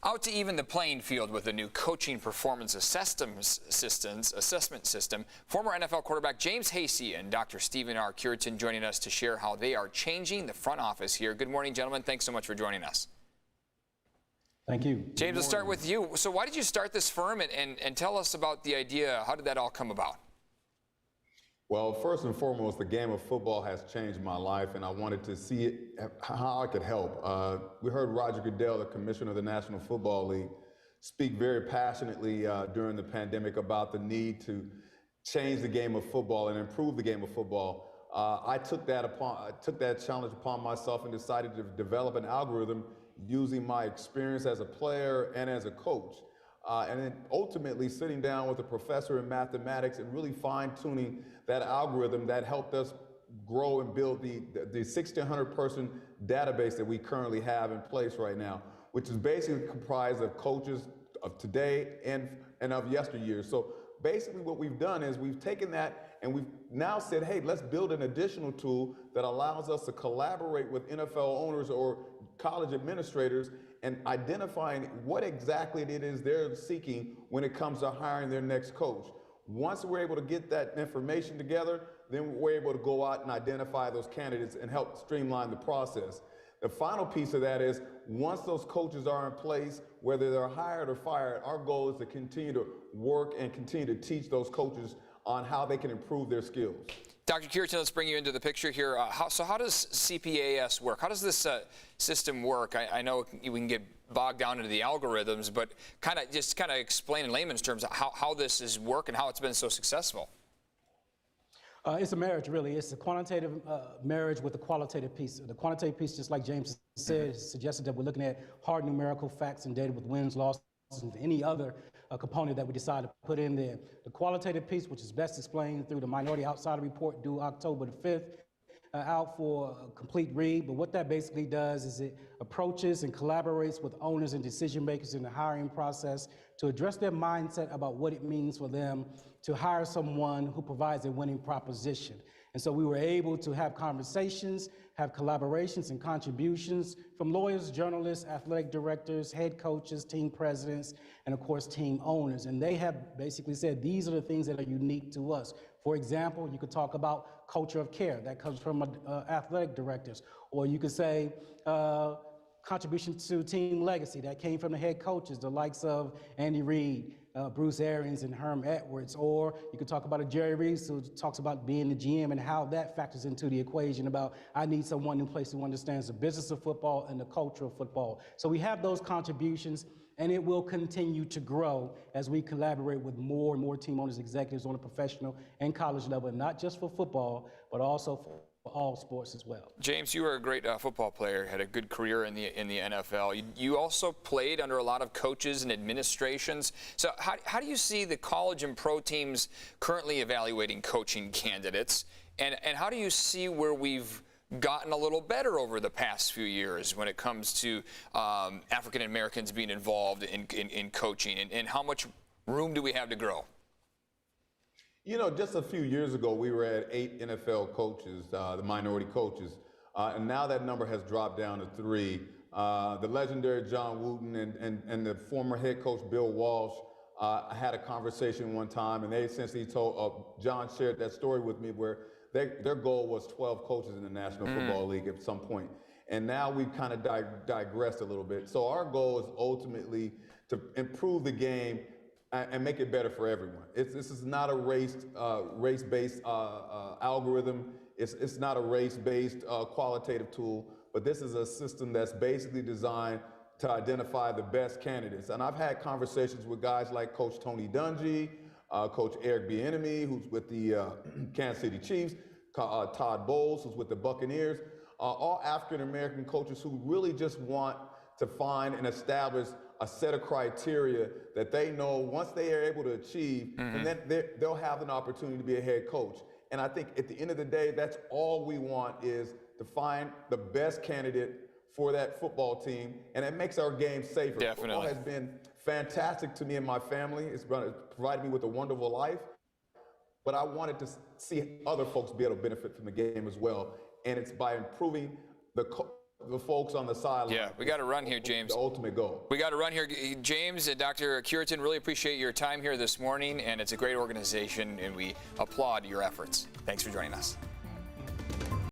Out to even the playing field with the new coaching performance assessment system. Former NFL quarterback James Hasty and Dr. Stephen R. Cureton joining us to share how they are changing the front office here. Good morning, gentlemen. Thanks so much for joining us. Thank you. James, let's start with you. So why did you start this firm, and tell us about the idea? How did that all come about? Well, first and foremost, the game of football has changed my life, and I wanted to see it, how I could help. We heard Roger Goodell, the commissioner of the National Football League, speak very passionately during the pandemic about the need to change the game of football and improve the game of football. I took that challenge upon myself and decided to develop an algorithm using my experience as a player and as a coach. And then ultimately sitting down with a professor in mathematics and really fine-tuning that algorithm that helped us grow and build the 1,600 person database that we currently have in place right now, which is basically comprised of coaches of today and of yesteryear. So basically what we've done is we've taken that and we've now said, hey, let's build an additional tool that allows us to collaborate with NFL owners or college administrators and identifying what exactly it is they're seeking when it comes to hiring their next coach. Once we're able to get that information together, then we're able to go out and identify those candidates and help streamline the process. The final piece of that is once those coaches are in place, whether they're hired or fired, our goal is to continue to work and continue to teach those coaches on how they can improve their skills. Dr. Cureton, let's bring you into the picture here. So how does CPAS work? How does this system work? I know we can get bogged down into the algorithms, but kind of explain in layman's terms how this is work and how it's been so successful. It's a marriage, really. It's a quantitative marriage with a qualitative piece. The quantitative piece, just like James said, suggested that we're looking at hard numerical facts and data with wins, losses, and any other component that we decide to put in there. The qualitative piece, which is best explained through the Minority Outsider Report due October the 5th, out for a complete read. But what that basically does is it approaches and collaborates with owners and decision makers in the hiring process to address their mindset about what it means for them to hire someone who provides a winning proposition. And so we were able to have conversations, have collaborations and contributions from lawyers, journalists, athletic directors, head coaches, team presidents, and of course team owners. And they have basically said these are the things that are unique to us. For example, you could talk about culture of care. That comes from athletic directors. Or you could say contribution to team legacy. That came from the head coaches, the likes of Andy Reid, Bruce Arians, and Herm Edwards. Or you could talk about a Jerry Reese who talks about being the GM and how that factors into the equation about I need someone in place who understands the business of football and the culture of football. So we have those contributions, and it will continue to grow as we collaborate with more and more team owners, executives on a professional and college level, not just for football, but also for all sports as well. James, you were a great football player, had a good career in the NFL. You also played under a lot of coaches and administrations. So how do you see the college and pro teams currently evaluating coaching candidates? And how do you see where we've gotten a little better over the past few years when it comes to African Americans being involved in coaching? And how much room do we have to grow? You know, just a few years ago, we were at 8 NFL coaches, the minority coaches, and now that number has dropped down to 3. The legendary John Wooten and the former head coach Bill Walsh had a conversation one time, and they essentially told, John shared that story with me where their goal was 12 coaches in the National Football League at some point. And now we've kind of digressed a little bit. So our goal is ultimately to improve the game and make it better for everyone. This is not a race-based algorithm. It's not a race-based qualitative tool, but this is a system that's basically designed to identify the best candidates. And I've had conversations with guys like Coach Tony Dungy, Coach Eric Bieniemy, who's with the Kansas City Chiefs, Todd Bowles, who's with the Buccaneers, all African-American coaches who really just want to find and establish a set of criteria that they know once they are able to achieve, and then they'll have an opportunity to be a head coach. And I think at the end of the day, that's all we want is to find the best candidate for that football team, and it makes our game safer. Definitely. Football has been fantastic to me and my family. It's provided me with a wonderful life, but I wanted to see other folks be able to benefit from the game as well. And it's by improving the folks on the sideline. Yeah, we got to run here, James. The ultimate goal. We got to run here. James and Dr. Cureton, really appreciate your time here this morning, and it's a great organization, and we applaud your efforts. Thanks for joining us.